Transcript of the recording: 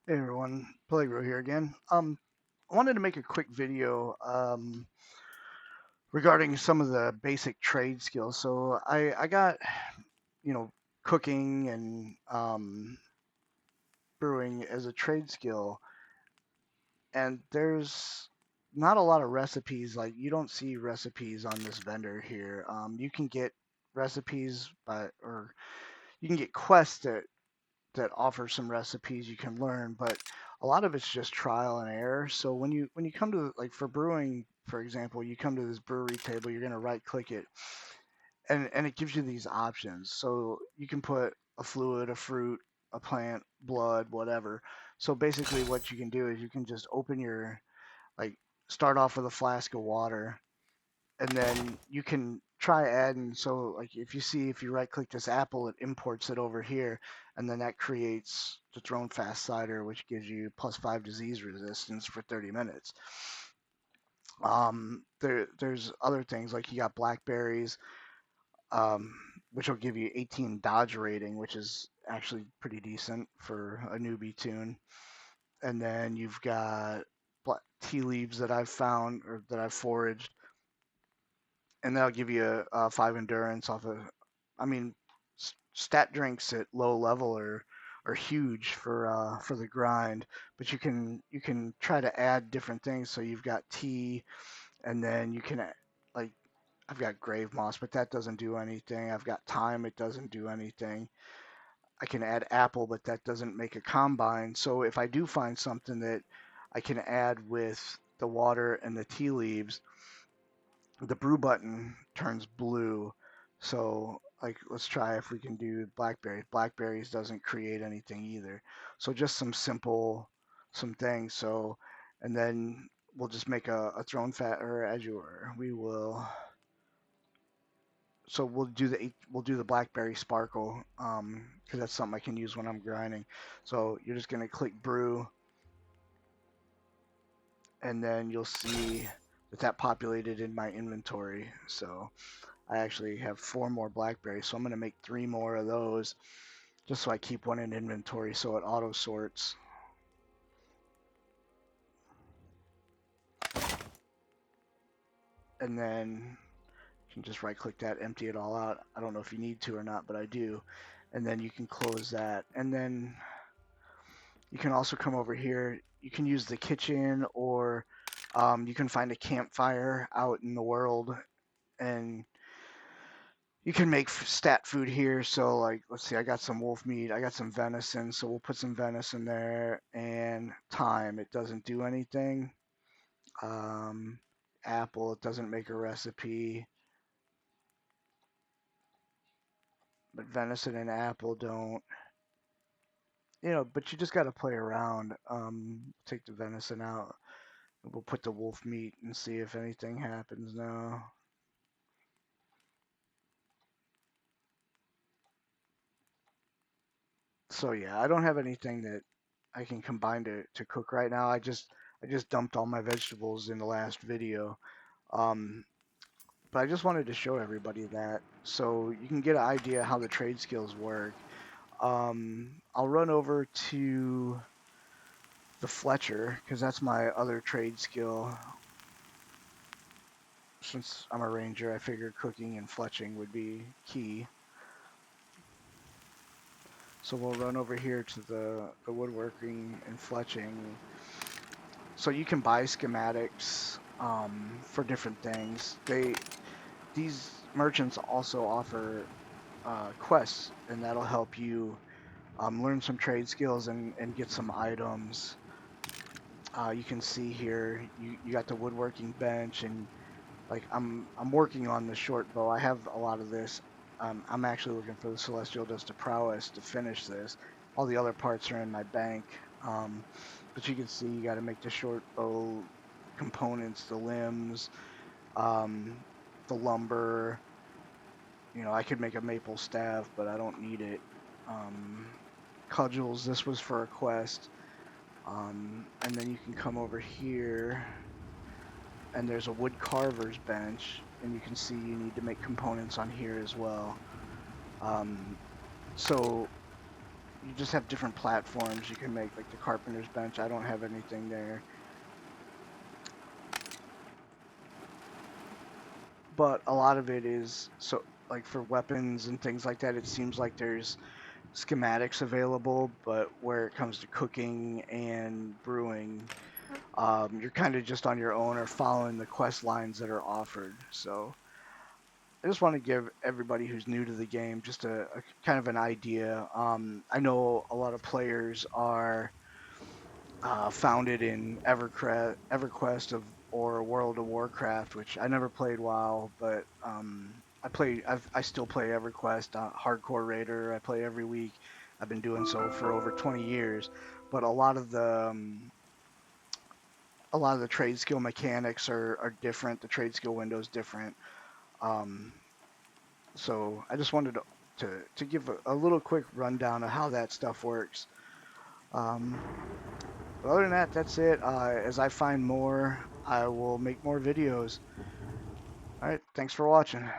Hey everyone, Peligro here again. I wanted to make a quick video regarding some of the basic trade skills. So I got, you know, cooking and brewing as a trade skill, and there's not a lot of recipes. Like you don't see recipes on this vendor here. You can get recipes or you can get quests that offer some recipes you can learn, but a lot of it's just trial and error. So when you come to like for brewing, for example, you come to this brewery table, you're gonna right click it, and it gives you these options. So you can put a fluid, a fruit, a plant, blood, whatever. So basically, what you can do is you can just open your like start off with a flask of water, and then you can try adding. So like if you right click this apple, it imports it over here, and then that creates the thrown fast cider, which gives you +5 disease resistance for 30 minutes. There's other things like you got blackberries, um, which will give you 18 dodge rating, which is actually pretty decent for a newbie tune. And then you've got tea leaves that I've found or that I've foraged, and that'll give you a 5 endurance off of. I mean, stat drinks at low level are huge for the grind, but you can try to add different things. So you've got tea, and then you can like I've got grave moss, but that doesn't do anything. I've got thyme, it doesn't do anything. I can add apple, but that doesn't make a combine. So if I do find something that I can add with the water and the tea leaves, the brew button turns blue. So like let's try if we can do blackberries. Blackberries doesn't create anything either. So just some things. So and then we'll just make a throne fat or as you were. We will so we'll do the blackberry sparkle because that's something I can use when I'm grinding. So you're just gonna click brew and then you'll see that populated in my inventory. So I actually have 4 more blackberries, so I'm going to make 3 more of those just so I keep one in inventory so it auto sorts. And then you can just right click that, empty it all out. I don't know if you need to or not, but I do. And then you can close that. And then you can also come over here. You can use the kitchen or you can find a campfire out in the world and you can make stat food here. So like, let's see, I got some wolf meat, I got some venison, so we'll put some venison there and thyme. It doesn't do anything. Um, apple, it doesn't make a recipe, but venison and apple don't. But you just got to play around. Take the venison out. We'll put the wolf meat and see if anything happens now. So yeah, I don't have anything that I can combine to cook right now. I just dumped all my vegetables in the last video. Um, but I just wanted to show everybody that so you can get an idea how the trade skills work. I'll run over to the Fletcher because that's my other trade skill. Since I'm a ranger, I figured cooking and fletching would be key. So we'll run over here to the woodworking and fletching. So you can buy schematics for different things. These merchants also offer quests, and that'll help you learn some trade skills and get some items. You can see here you got the woodworking bench, and like I'm working on the short bow. I have a lot of this. I'm actually looking for the celestial dust of prowess to finish this. All the other parts are in my bank, um, but you can see you got to make the short bow components, the limbs, um, the lumber. I could make a maple staff, but I don't need it. Um, Cudgels, this was for a quest. And then you can come over here, and there's a wood carver's bench, and you can see you need to make components on here as well. Um, so you just have different platforms you can make, like the carpenter's bench. I don't have anything there. But a lot of it is so like for weapons and things like that, it seems like there's schematics available, but where it comes to cooking and brewing, you're kind of just on your own or following the quest lines that are offered. So I just want to give everybody who's new to the game just a kind of an idea. I know a lot of players are founded in EverQuest of or World of Warcraft, which I never played WoW, but I still play EverQuest, hardcore raider. I play every week. I've been doing so for over 20 years, but a lot of the trade skill mechanics are different. The trade skill window is different. Um, so I just wanted to give a little quick rundown of how that stuff works. Um, But other than that, that's it. As I find more, I will make more videos. All right, thanks for watching.